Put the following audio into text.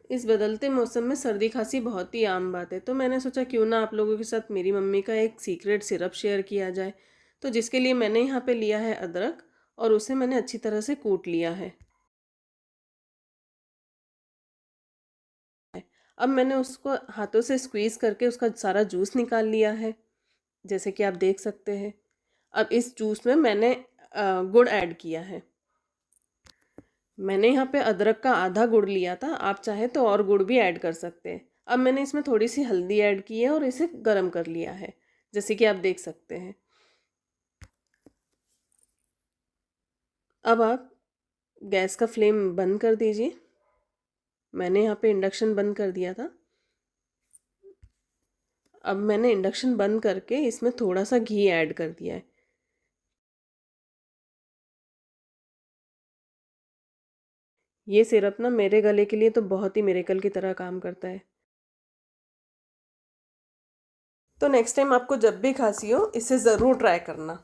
इस बदलते मौसम में सर्दी खांसी बहुत ही आम बात है, तो मैंने सोचा क्यों ना आप लोगों के साथ मेरी मम्मी का एक सीक्रेट सिरप शेयर किया जाए। तो जिसके लिए मैंने यहाँ पे लिया है अदरक, और उसे मैंने अच्छी तरह से कूट लिया है। अब मैंने उसको हाथों से स्क्वीज़ करके उसका सारा जूस निकाल लिया है, जैसे कि आप देख सकते हैं। अब इस जूस में मैंने गुड़ ऐड किया है। मैंने यहाँ पे अदरक का आधा गुड़ लिया था, आप चाहे तो और गुड़ भी ऐड कर सकते हैं। अब मैंने इसमें थोड़ी सी हल्दी ऐड की है और इसे गर्म कर लिया है, जैसे कि आप देख सकते हैं। अब आप गैस का फ्लेम बंद कर दीजिए। मैंने यहाँ पे इंडक्शन बंद कर दिया था। अब मैंने इंडक्शन बंद करके इसमें थोड़ा सा घी ऐड कर दिया है। ये सिरप ना मेरे गले के लिए तो बहुत ही मिरेकल की तरह काम करता है। तो नेक्स्ट टाइम आपको जब भी खांसी हो, इसे ज़रूर ट्राई करना।